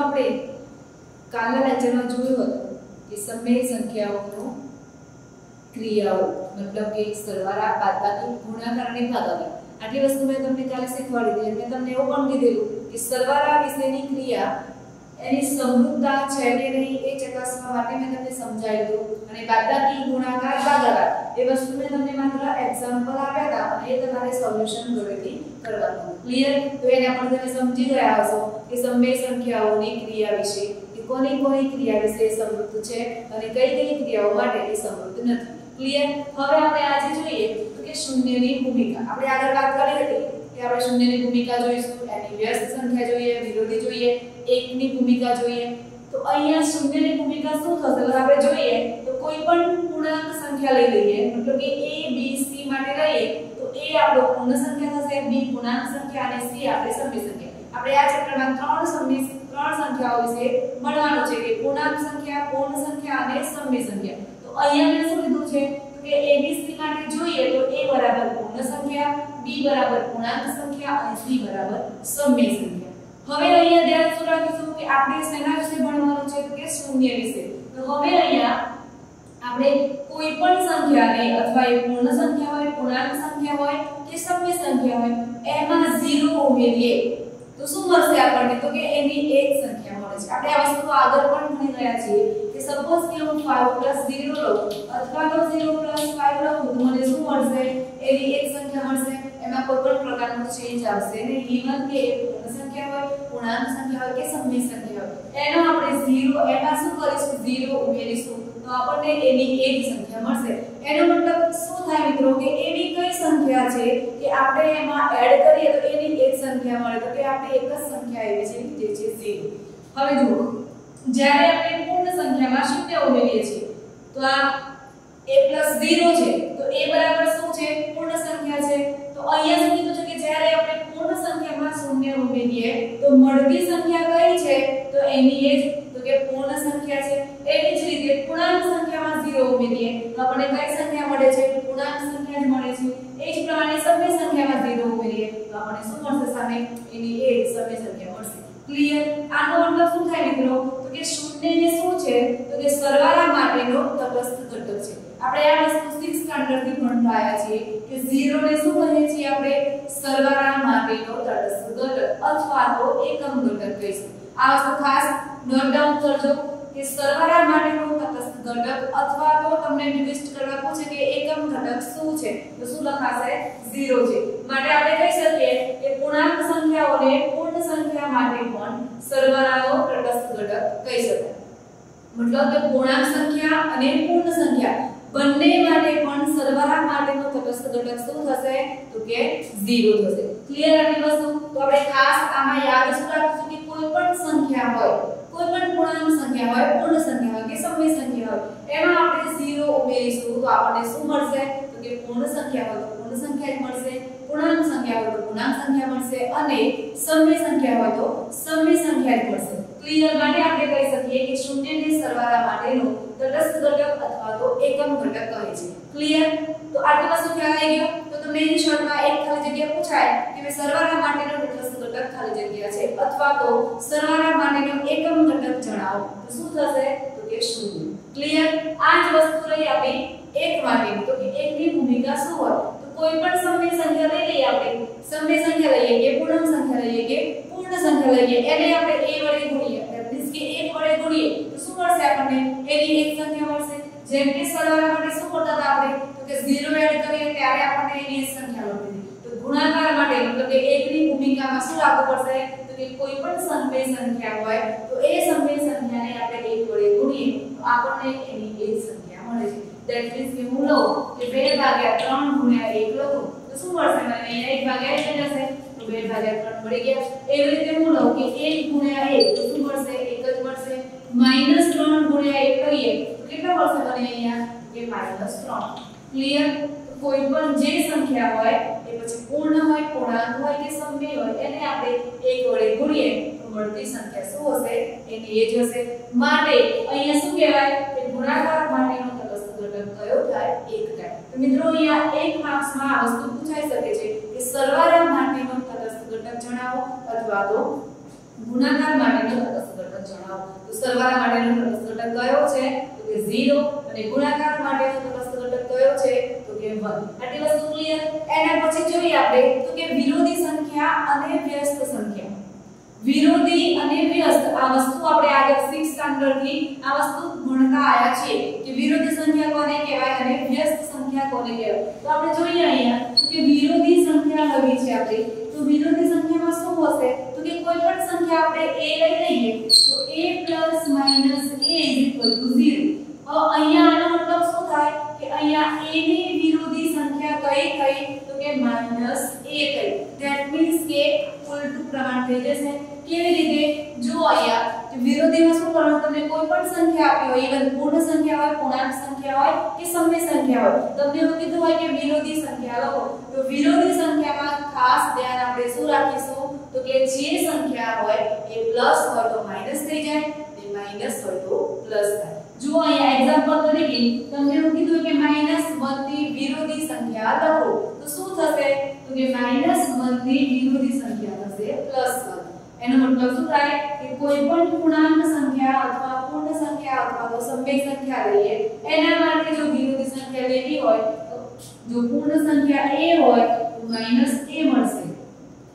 આપણે કાલના લેક્ચરમાં જોયું હતું કે સમય સંખ્યાઓનો ક્રિયાઓ मतलब કે સરવાળા, બાદબાકી, ગુણાકાર અને ભાગાકાર આટલી વસ્તુ મેં તમને કાલે શીખવાડી દીધી. મેં તમને એવું પણ કીધેલું કે સરવાળા વિશેની ક્રિયા એની સમૃદ્ધતા છે કે નહીં એ ચકાસવા માટે મેં તમને સમજાવ્યું અને બાદબાકી, ગુણાકાર, ભાગાકાર એ વસ્તુ મેં તમને માત્ર એક્ઝામ્પલ આપ્યા હતા અને એ તમારે સોલ્યુશન ઘરેથી કરવાનું. ક્લિયર? તો એને આપણે તમે સમજી ગયા હશો કે સમય સંખ્યાઓની ક્રિયા વિશે કે કોની કોની ક્રિયા વિશે સમૃદ્ધ છે અને કઈ કઈ ક્રિયાઓ માટે એ સમૃદ્ધ નથી. ક્લિયર? હવે આપણે આજે જોઈએ તો કે શૂન્યની ભૂમિકા. આપણે આગળ વાત કરી હતી કે આપણે શૂન્યની ભૂમિકા જોઈશું, એની વ્યસ્ત સંખ્યા જોઈએ, વિરોધી જોઈએ, એકની ભૂમિકા જોઈએ. તો અહીંયા શૂન્યની ભૂમિકા શું થશે? તો આપણે જોઈએ તો કોઈ પણ પૂર્ણાંક સંખ્યા લઈ લઈએ, મતલબ કે a b c માટે લઈએ તો a આપણો પૂર્ણ સંખ્યા થશે, b પૂર્ણાંક સંખ્યા અને c આપણે સમય સંખ્યા. આપણે આ ચેપ્ટરમાં ત્રણ સંખ્યાઓ વિશે ભણવાનું છે કે પૂર્ણાંક સંખ્યા, પૂર્ણ સંખ્યા અને સમય સંખ્યા. તો અહીંયા મેં શું લીધું છે કે abc માટે જોઈએ તો a બરાબર પૂર્ણ સંખ્યા, b બરાબર પૂર્ણાંક સંખ્યા અને c બરાબર સમય સંખ્યા. હવે અહીંયા ધ્યાન શું રાખીશું કે આપણે શેના વિશે ભણવાનું છે તો કે શૂન્ય વિશે. તો હવે અહીંયા આપણે કોઈ પણ સંખ્યાને અથવા એ પૂર્ણ સંખ્યા હોય, પૂર્ણાંક સંખ્યા હોય કે સમય સંખ્યા હોય એમાં 0 ઉમેરીએ તો શું મળશે આપણને? તો કે એની એક સંખ્યા મળે છે. આપણે આ વસ્તુ આગળ પણ ભણી ગયા છીએ કે સપોઝ કે હું 5 + 0 લઉં અથવા તો 0 + 5 લઉં તો મને શું મળશે? એની એક સંખ્યા મળશે. એમાં કોઈ પણ પ્રકારનો ચેન્જ આવશે નહીં. ઇવન કે પૂર્ણ સંખ્યા હોય, પૂર્ણાંક સંખ્યા હોય કે સમય સંખ્યા હોય એનો આપણે 0 એમાં શું કરીશું? 0 ઉમેરીશું તો આપણને એની એક સંખ્યા મળશે. એનો મતલબ શું થાય મિત્રો કે એવી કઈ સંખ્યા છે કે આપણે એમાં એડ કરીએ તો એની એક સંખ્યા મળે તો કે આપણે એક જ સંખ્યા એવી છે જે છે 0. હવે જુઓ, જ્યારે આપણે પૂર્ણ સંખ્યામાં શૂન્ય ઉમેરીએ છીએ તો આ a + 0 છે તો a બરાબર શું છે? પૂર્ણ સંખ્યા છે. તો અહીંયા શું કીધું છે કે જ્યારે આપણે પૂર્ણ સંખ્યામાં શૂન્ય ઉમેરીએ તો મળતી સંખ્યા કઈ છે? તો એની એ જ તો કે પૂર્ણ સંખ્યા છે. એવી જ રીતે પૂર્ણાંક સંખ્યામાં 0 ઉમેરીએ તો આપણને કઈ સંખ્યા મળે છે? પૂર્ણાંક સંખ્યા જ મળે છે. એ જ પ્રમાણે સમય સંખ્યામાં 0 ઉમેરીએ તો આપણને શું મળશે? સામે એની એ જ સમય સંખ્યા મળશે. ક્લિયર? આનો મતલબ શું થાય મિત્રો? તો કે શૂન્ય શું છે? તો કે સરવાળા માટેનો તટસ્થ ઘટક છે. આપણે આ વસ્તુ 6th સ્ટાન્ડર્ડ થી ભણતા આવ્યા છીએ કે 0 ને શું કહીએ છીએ આપણે? સરવાળા માટેનો તટસ્થ ઘટક અથવા તો એકમ ઘટક કહીશું. આ વસ્તુ ખાસ નોટ ડાઉન કરજો કે સરવાળા માટેનો તટસ્થ ઘટક અથવા તો તમને ટ્વિસ્ટ કરવા પૂછે કે એકમ ઘટક શું છે તો શું લખાશે? 0 છે. માટે આપણે કહી શકીએ કે પૂર્ણાંક સંખ્યાઓને પૂર્ણ સંખ્યા માટે પણ સરવાળાનો તટસ્થ ઘટક કહી શકાય. મતલબ કે પૂર્ણાંક સંખ્યા અને પૂર્ણ સંખ્યા બંને માટે પણ સરવાળા માટેનો તટસ્થ ઘટક શું થશે? તો કે 0 થશે. ક્લિયર આટલી વસ્તુ? તો આપણે ખાસ આમાં યાદ શું રાખીશું કે કોઈ પણ સંખ્યા હોય, કોઈ પણ પૂર્ણાંક સંખ્યા હોય, પૂર્ણ સંખ્યા હોય કે સમય સંખ્યા હોય એમાં આપણે 0 ઉમેરીશું તો આપણને શું મળશે? તો કે પૂર્ણ સંખ્યા હોય તો પૂર્ણ સંખ્યા જ મળશે, પૂર્ણાંક સંખ્યા હોય તો પૂર્ણાંક સંખ્યા મળશે અને સમય સંખ્યા હોય તો સમય સંખ્યા જ મળશે. ક્લિયર? માટે આપણે કહી શકીએ કે શૂન્યને સરવાળા માટેનો તટસ્થ ઘટક અથવા તો એકમ ઘટક કહે છે. ક્લિયર? તો આટલી વસ્તુ ખ્યાલ આવી ગયો? તો તમને એની શોર્ટમાં એક ખાલી જગ્યા પૂછાય કે સરવાળા માટેનો તટસ્થ ઘટક ખાલી જગ્યા છે અથવા તો સરવાળા માટેનો એકમ ઘટક જણાવો તો શું થશે? તો કે શૂન્ય. ક્લિયર? આ જ વસ્તુ રહી આપણી એક માટે. તો કે એકની ભૂમિકા શું હોય? તો કોઈ પણ સમય સંખ્યા લઈ લઈએ આપણે, સમય સંખ્યા લઈએ કે પૂર્ણાંક સંખ્યા લઈએ કે પૂર્ણ સંખ્યા લઈએ એને આપણે a વડે ગુણીએ મીન્સ કે 1 વડે ગુણીએ તો શું મળશે આપણને? એની એક સંખ્યા મળશે. જેમ કે સરવાળા માટે શું કરતા હતા આપણે? તો કે 0 એડ કરીએ ત્યારે આપણને એની એક સંખ્યા મળતી. તો ગુણાકાર માટે મતલબ કે 1 ની ભૂમિકામાં શું લાગુ પડશે? તો કે કોઈ પણ સમય સંખ્યા હોય તો એ સમય સંખ્યાને આપણે 1 વડે ગુણીએ તો આપણને એની એક સંખ્યા મળે છે. ધેટ મીન્સ કે હું લઉં કે 2/3 ગુણ્યા 1 લઉં તો શું મળશે? મને અહીંયા 1/1 જશે તો 2/3 મળી ગયા. એવી રીતે હું લઉં કે 1 ગુણ્યા 1 તો શું મળશે? 1 જ મળશે. -3 ગુણ્યા 1 કરીએ તો કેટલા મળશે મને અહીંયા? કે -3. ક્લિયર? કોઈ પણ જે સંખ્યા હોય એ પછી પૂર્ણ હોય, પૂર્ણાંક હોય કે સમય હોય એને આપણે 1 વડે ગુણીએ તો મળતી સંખ્યા શું હશે? એની એ જ હશે. માટે અહીંયા શું કહેવાય કે ગુણાકાર માટેનો તટસ્થ ઘટક કયો થાય? 1 થાય. તો મિત્રો અહીંયા 1 માર્ક્સમાં આ વસ્તુ પૂછાઈ શકે છે કે સરવાળા માટેનો તટસ્થ ઘટક જણાવો અથવા તો ગુણાકાર માટેનો તટસ્થ ઘટક બનાવો. તો સરવાળા માટેનો તટસ્થ ઘટક કયો છે? તો કે 0 અને ગુણાકાર માટેનો તટસ્થ ઘટક કયો છે? તો કે 1. આટલી વસ્તુ ક્લિયર. એના પછી જોઈએ આપણે તો કે વિરોધી સંખ્યા અને વ્યસ્ત સંખ્યા. વિરોધી અને વ્યસ્ત આ વસ્તુ આપણે આગળ 6 સ્ટાન્ડર્ડ થી આ વસ્તુ ભણતા આયા છીએ કે વિરોધી સંખ્યા કોને કહેવાય અને વ્યસ્ત સંખ્યા કોને કહેવાય. તો આપણે જોઈએ અહીંયા કે વિરોધી સંખ્યા લઈ છે આપણે. તો વિરોધી સંખ્યામાં શું હશે? તો કે કોઈ પણ સંખ્યા આપણે a લઈ લઈએ તો a + - a = 0. અહીંયા આનો મતલબ શું થાય કે અહીંયા a ની વિરોધી સંખ્યા કઈ થઈ? તો કે -a થઈ. ધેટ મીન્સ કે ઉલટું પ્રમાણ થઈ જશે. કેવી રીતે? જો અહીંયા કે વિરોધીમાં શું કરવાનું? તમને કોઈ પણ સંખ્યા આપી હોય, ઇવન પૂર્ણ સંખ્યા હોય, પૂર્ણાંક સંખ્યા હોય કે સમય સંખ્યા હોય, તમને એવું કીધું હોય કે વિરોધી સંખ્યા લખો. તો વિરોધી સંખ્યામાં ખાસ ધ્યાન આપણે શું રાખીશું? તો કે જે સંખ્યા હોય એ પ્લસ હોય તો માઈનસ થઈ જાય, એ માઈનસ હોય તો પ્લસ થાય. જો અહીંયા એક્ઝામ્પલ તરીકે તમને એવું કીધું કે -1 ની વિરોધી સંખ્યા લખો તો શું થશે? તો કે -1 ની વિરોધી સંખ્યા થશે +1. એનો મતલબ શું થાય કે કોઈ પણ પૂર્ણાંક સંખ્યા અથવા પૂર્ણ સંખ્યા અથવા તો સમય સંખ્યા લઈએ એના માટે જો વિરોધી સંખ્યા લેવી હોય તો જો પૂર્ણ સંખ્યા a હોય તો -a મળશે.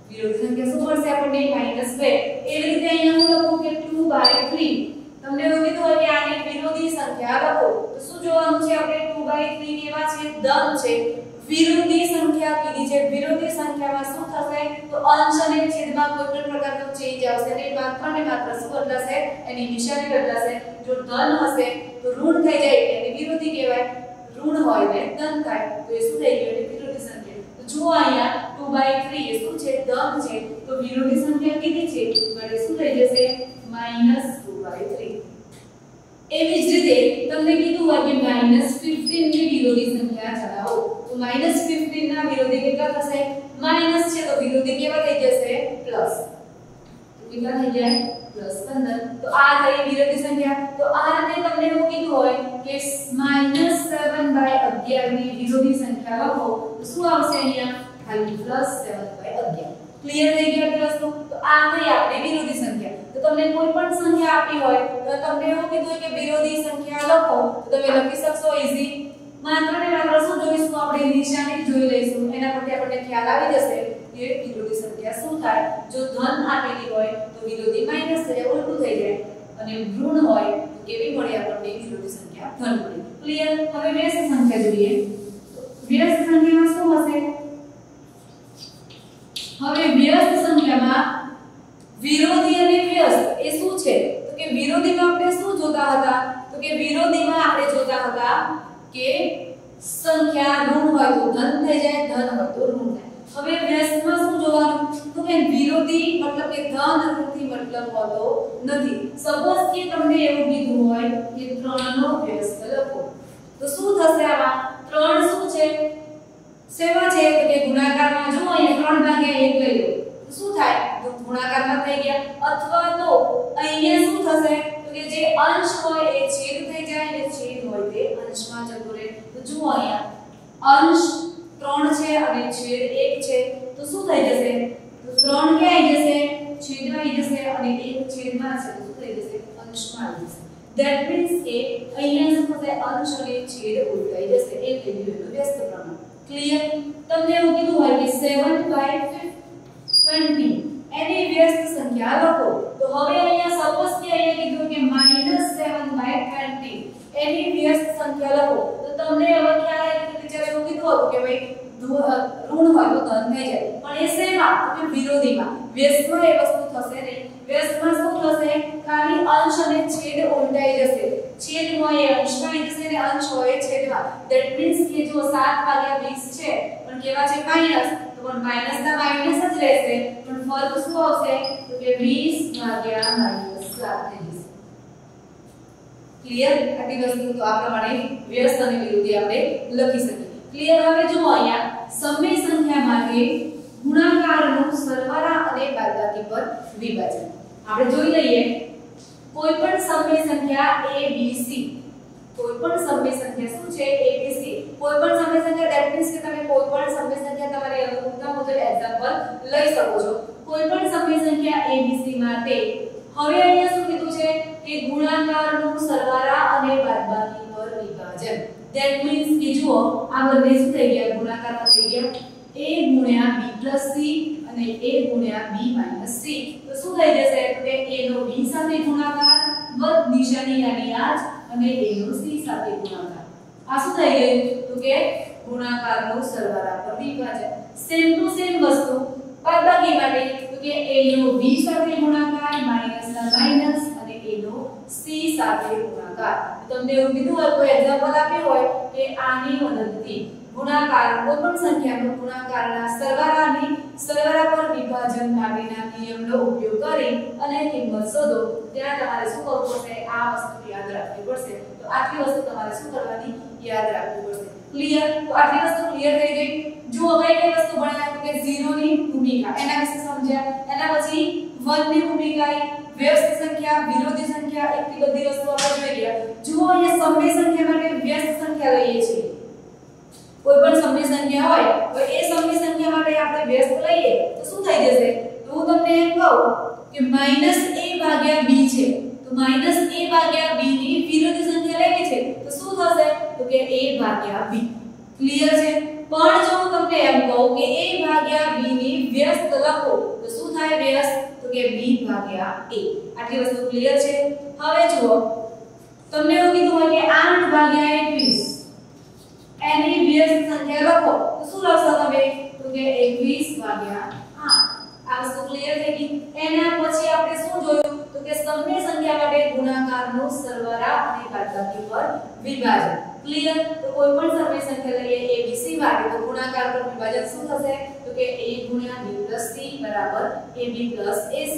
વિરોધી સંખ્યા શું મળશે આપણને? -2. એવી રીતે અહીંયા હું લખું કે 2/3. તમને એવું કીધું હોય કે આની વિરોધી સંખ્યા લખો તો શું જોવાનું છે આપણે? 2/3 કેવા છે? ધન છે. વિરોધી સંખ્યા કીધી છે. વિરોધી સંખ્યામાં શું થશે? તો અંશ અને છેદમાં કોઈ પણ પ્રકારનો ચેન્જ આવશે અને માત્ર ને માત્ર શું બદલાશે? એની નિશાની બદલાશે. જો ધન હશે તો ઋણ થઈ જાય એની વિરોધી કહેવાય. ઋણ હોય ને ધન થાય તો એ શું થઈ ગયું? એની વિરોધી સંખ્યા. તો જો અહીંયા 2/3 એ શું છે? ધન છે. તો વિરોધી સંખ્યા કીધી છે એટલે શું થઈ જશે? -2/3. એવી જ રીતે તમને કીધું હોય કે -15 ની વિરોધી સંખ્યા જણાવો તો -15 ના વિરોધી કેટલા થશે? માઈનસ છે તો વિરોધી કેવા થઈ જશે? પ્લસ. તો કેટલા થઈ જાય? +15. તો આ થઈ વિરોધી સંખ્યા. તો આ રીતે તમને એવું કીધું હોય કે -7/11 ની વિરોધી સંખ્યા લખો તો શું આવશે અહીંયા? ખાલી +7/11. ક્લિયર થઈ ગઈ આટલી વસ્તુ? તો આ થઈ આપણી વિરોધી સંખ્યા. તો તમને કોઈ પણ સંખ્યા આપી હોય તો તમને એવું કીધું હોય કે વિરોધી સંખ્યા લખો તો તમે લખી શકશો ઈઝી. માત્ર ને માત્ર શું જોઈશું? આપણે નિશાની જોઈ લઈશું. એના પરથી આપણને ખ્યાલ આવી જશે કે વિરોધી સંખ્યા શું થાય. જો ધન આપેલી હોય તો વિરોધી માઈનસ થઈ જાય, ઉલટું થઈ જાય. અને ઋણ હોય તો કેવી મળે આપણને? વિરોધી સંખ્યા ધન મળે. ક્લિયર? હવે વ્યસ્ત સંખ્યા જોઈએ. વ્યસ્ત સંખ્યામાં શું હશે? હવે વ્યસ્ત સંખ્યામાં વિરોધી અને વ્યસ્ત એ શું છે? તો કે વિરોધીમાં આપણે શું જોતા હતા? તો કે વિરોધીમાં આપણે જોતા હતા કે સંખ્યા ઋણ હોય તો ધન થઈ જાય, ધન હોય તો ઋણ થાય. હવે વ્યસ્તમાં શું જોવાનું? તો કે વિરોધી મતલબ કે ધન ઋણથી મતલબ હોતો નથી. સપોઝ કે તમને એવું કીધું હોય કે 3 નો વ્યસ્ત લખો તો શું થશે? આમાં 3 શું છે? સેવા છે તો કે ગુણાકારમાં જો અહીંયા 3/1 લઈ લો તો શું થાય? તો ગુણાકારમાં થઈ ગયા. અથવા તો અહીંયા શું થશે? તો કે જે અંશ હોય એ છેદ થઈ જાય અને છેદ હોય તે અંશમાં જતો રહે. તો જુઓ અહીંયા અંશ 3 છે અને છેદ 1 છે તો શું થઈ જશે? તો 3 ક્યાં આવી જશે? છેદમાં આવી જશે અને 1 છેદમાં છે તો શું થઈ જશે? અંશમાં આવી જશે. ધેટ મીન્સ કે અહીંયા શું થશે? અંશ અને છેદ ઉલટાઈ જશે. એ થઈ ગયું એનું વ્યસ્ત પ્રમાણ. ક્લિયર? તમને એવું કીધું હોય કે 7/20 એની વ્યસ્ત સંખ્યા લખો તો હવે અહીંયા સપોઝ કે અહીંયા કીધું કે -7/20 એની વ્યસ્ત સંખ્યા લખો તો તમને હવે ખ્યાલ આવે કે ટીચરે એવું કીધું હતું કે ભાઈ ઋણ હોય તો ધન થઈ જાય. પણ એ શેમાં? તો કે વિરોધીમાં. વ્યસ્તમાં એ વસ્તુ થશે નહીં. વ્યસ્તમાં શું થશે? ખાલી અંશ અને છેદ ઉલટાઈ જશે. છેદ હોય એ અંશમાં આવી જશે અને અંશ હોય એ છેદમાં. ધેટ મીન્સ કે જો 7/20 છે પણ કેવા છે? માઈનસ. તો પણ માઈનસ ના માઈનસ જ રહેશે પણ ફર્ક શું આવશે? તો કે 20/-7 થઈ જશે. ક્લિયર? આટલી વસ્તુ તો આ પ્રમાણે વ્યસ્ત અને વિરોધી આપણે લખી શકીએ. ક્લિયર? હવે જો અહીંયા સમય સંખ્યા માટે ગુણાકારનું સરવાળા અને બાદબાકી પર વિભાજન આપણે જોઈ લઈએ. કોઈ પણ સમય સંખ્યા a b c કોઈ પણ સમય સંખ્યા શું છે? a b c કોઈ પણ સમય સંખ્યા ધેટ મીન્સ કે તમે કોઈ પણ સમય સંખ્યા તમારી અનુકૂળતા મુજબ એક્ઝામ્પલ લઈ શકો છો. કોઈ પણ સમય સંખ્યા a b c માટે હવે અહીંયા શું કીધું છે? કે ગુણાકારનું સરવાળા અને બાદબાકી પર વિભાજન. ધેટ મીન્સ કે જુઓ આ બંને શું થઈ ગયા, ગુણાકારમાં થઈ ગયા a ગુણ્યા b plus c અને a ગુણ્યા b minus c. તો શું થઈ જશે કે a નો b સાથે ગુણાકાર વત્તા નિશાની આની આજ અને a નો c સાથે ગુણાકાર. આ શું થઈ ગયું તો કે ગુણાકારનું સરવાળા પર વિભાજન. સેમ ટુ સેમ વસ્તુ બાદબાકી માટે તો કે a નો b સાથે ગુણાકાર માઈનસ ના માઈનસ અને a નો c સાથે ગુણાકાર. તમને એવું કીધું હોય કોઈ એક્ઝામ્પલ આપ્યું હોય કે આની મદદથી ગુણાકાર કોઈ પણ સંખ્યાનો ગુણાકારના સરવાળા પર વિભાજન માટેના નિયમનો ઉપયોગ કરી અને કિંમત શોધો. ત્યાં તમારે શું કરવું પડશે, આ વસ્તુ યાદ રાખવી પડશે. તો આટલી વસ્તુ તમારે શું કરવાની, યાદ રાખવી પડશે. ક્લિયર? તો આટલી વસ્તુ ક્લિયર થઈ ગઈ. જો કઈ વસ્તુ ભણ્યા કે 0 ની ભૂમિકા એના વિશે સમજ્યા. એના પછી 1 ની ભૂમિકા, વ્યસ્ત સંખ્યા, વિરોધી સંખ્યા, એટલી બધી વસ્તુ આપણે જોઈ ગયા. જો અહીંયા સમય સંખ્યા માટે વ્યસ્ત સંખ્યા લઈએ છીએ. કોઈ પણ સમય સંખ્યા હોય તો એ સમય સંખ્યા માટે આપણે વ્યસ્ત લઈએ તો શું થઈ જશે, તો હું તમને એમ કહું કે -a ભાગ્યા b છે તો -a ભાગ્યા b ની વિરોધી સંખ્યા લેવી છે તો શું થશે, તો કે a ભાગ્યા b. ક્લિયર છે? પણ જો હું તમને એમ કહું કે a ભાગ્યા b ની વ્યસ્ત લખો તો શું થાય વ્યસ્ત, તો કે b ભાગ્યા a. આટલી વસ્તુ ક્લિયર છે? હવે જુઓ તમને એવું કીધું હોય કે 8 ભાગ્યા 21 એની વ્યસ્ત સંખ્યા લખો તો શું લખશો તમે, તો કે 21 ભાગ્યા 8. આ વસ્તુ ક્લિયર થઈ ગઈ. એના પછી આપણે શું જોયું તો કે સમય સંખ્યા માટે ગુણાકારનું સરવાળા અને બાદબાકી પર વિભાજન. ક્લિયર? તો કોઈ પણ સમય સંખ્યા લઈએ a b c માટે તો ગુણાકાર પર વિભાજન શું થશે, તો કે a ગુણ્યા b plus c બરાબર ab plus ac.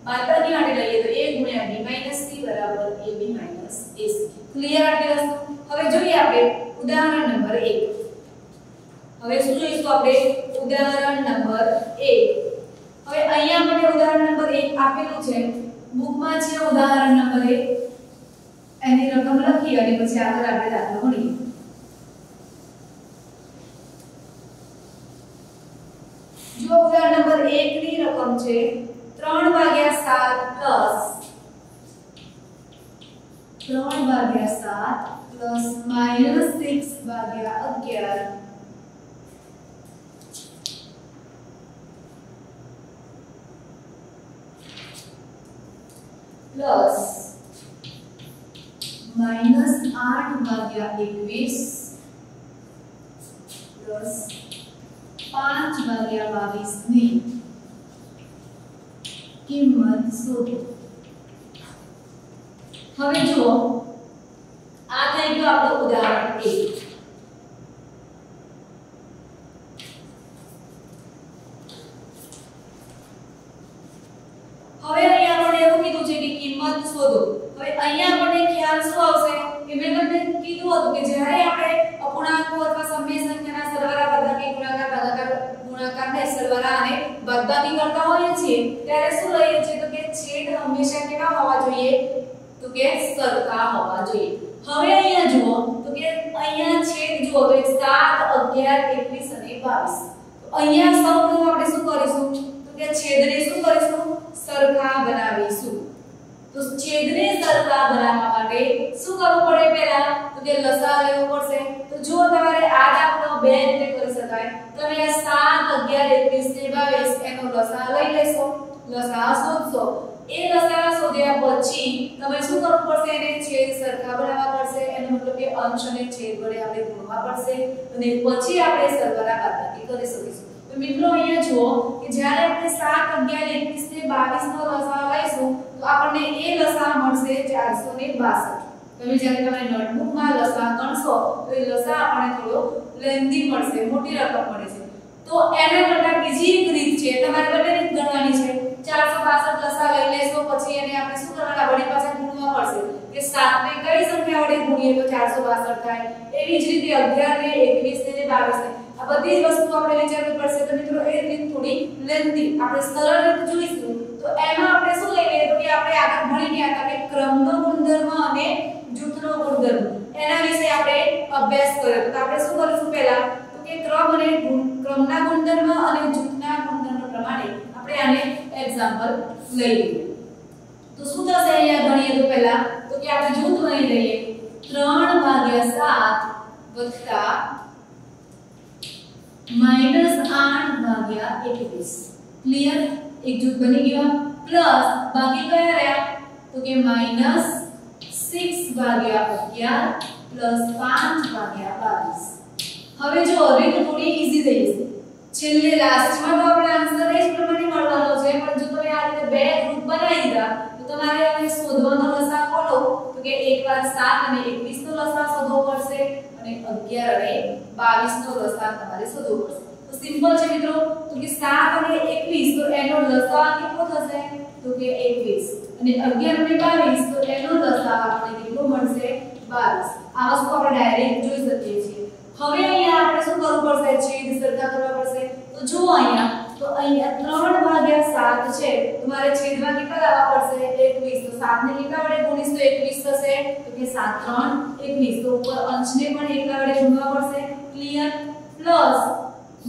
બાદબાકી માટે લઈએ તો a ગુણ્યા b minus c બરાબર ab minus ac. ક્લિયર આટલી વસ્તુ? હવે જોઈએ આપણે ઉદાહરણ નંબર 1. હવે શું જોઈશું આપણે, ઉદાહરણ નંબર 1. હવે અહીંયા મને ઉદાહરણ નંબર 1 આપેલું છે, બુકમાં છે ઉદાહરણ નંબર 1. એની રકમ લખી અને પછી આગળ આપણે દાખલો ગણીએ. જો ઉદાહરણ નંબર 1 ની રકમ છે 3 ભાગ્યા 7 પ્લસ -6 ભાગ્યા 11 પ્લસ -8 ભાગ્યા 21 પ્લસ 5 ભાગ્યા 22 ની કિંમત શોધો. હવે જુઓ આ થઈ ગયું આપણું ઉદાહરણ 1. હવે અહીંયા આપણે એવું કીધું છે કે કિંમત શોધો. હવે અહીંયા આપણને ખ્યાલ શું આવશે કે મેં તમને કીધું હતું કે જ્યારે આપણે અપૂર્ણાંકો અથવા સમય સંખ્યાના સરવાળા બાદબાકી ગુણાકારને સરવાળા અને બાદબાકી કરતા હોઈએ છીએ ત્યારે શું લઈએ છીએ, તો કે છેદ હંમેશા કેવા હોવા જોઈએ, તો કે સરખા હોવા જોઈએ. હવે અહીંયા જુઓ તો કે અહીંયા છેદ જુઓ તો 7 11 21 અને 22. તો અહીંયા સૌપ્રથમ આપણે શું કરીશું, તો કે છેદને શું કરીશું, સરખા બનાવીશું. તો છેદને સરખા બનાવવા માટે શું કરવું પડે, પહેલા તો કે લસાઅ લેવો પડશે. તો જો તમારે આ દાખલો બે રીતે કરી શકાય. તમે આ 7 11 21 ને 22 એનો લસાઅ લઈ લેશો, લસાઅ શોધશો. એ લસાઅ શોધ્યા પછી તમે શું કરવું પડશે, એને છેદ સરખા બનાવવા પડશે. એનો મતલબ કે અંશ અને છેદ વડે આપણે ગુણવા પડશે અને પછી આપણે સરવાળા બાદબાકી કરી શકીશું. તો મિત્રો અહીંયા જુઓ કે જ્યારે આપણે 7 11 21 ને 22 નો લસાઅ લઈશું તો આપણને એ લસાઅ મળશે 462. તમે જ્યારે તમારી નોટબુકમાં લસાઅ ગણશો તો એ લસાઅ આપણને થોડો લેન્ધી મળશે, મોટી રકમ મળે છે. તો એના કરતા બીજી એક રીત છે, તમારે બંને રીત ગણવાની છે. 462 લસાઅ લઈ લેશો પછી એને આપણે શું કરવાના, વળી પાછા ગુણવા પડશે કે 7 ને કઈ સંખ્યા વડે ગુણીએ તો 462 થાય. એવી જ રીતે 11 ને 21 ને 22 ને આ બધી જ વસ્તુ આપણે વિચારવી પડશે. તો મિત્રો એ રીત થોડી લેન્ધી, આપણે સરળ રીત જોઈશું. તો એમાં આપણે શું લઈએ તો કે આપણે આગળ ભણી ગયા હતા કે ક્રમનો ગુણધર્મ અને જૂથનો ગુણધર્મ એના વિશે આપણે અભ્યાસ કર્યો. તો આપણે શું કરીશું, પહેલા તો કે ક્રમ અને ક્રમના ગુણધર્મ અને જૂથના ગુણધર્મ પ્રમાણે આપણે આને એક્ઝામ્પલ લઈએ. તો શું થશે અહીંયા ગણીએ તો પહેલા तो कि આપણે જૂથ બની લઈએ 3/7 વત્તા -8/21 ક્લિયર એક જૂથ બની ગયો પ્લસ બાકી કયા રહ્યા તો કે -6/11 પ્લસ 5/22 હવે જો રીત થોડી ઈઝી થઈ જશે છેલ્લે લાસ્ટમાં તો આપણે આન્સર એ જ પ્રમાણે મળવાનો છે પણ જો તમે આ રીતે બે ગ્રુપ બનાવી દીધા તો તમારે હવે શોધવાનો લસા ખોલો તો કે એક વાર 7 અને 21 નો લસા શોધવો પડશે અને 11 અને 22 નો લસા તમારે શોધવો પડશે તો સિમ્પલ છે મિત્રો તો કે 7 અને 21 તો એનો લસા કેટલો થશે તો કે 21 અને 11 અને 22 તો એનો લસા આપણે કેટલો મળશે 22 આ વસ્તુ આપણે ડાયરેક્ટ જોઈ શકીએ છીએ હવે અહીંયા આપણે શું કરવું પડશે છેદ સરખા કરવા પડશે તો જો અહીંયા 3/7 છે તમારે છેદમાં કેટલા લાવવા પડશે 21 તો 7 ને કેટલા વડે ગુણીશ તો 21 થશે તો કે 7 3 21 તો ઉપર અંશને પણ એકલા વડે ગુણવા પડશે ક્લિયર પ્લસ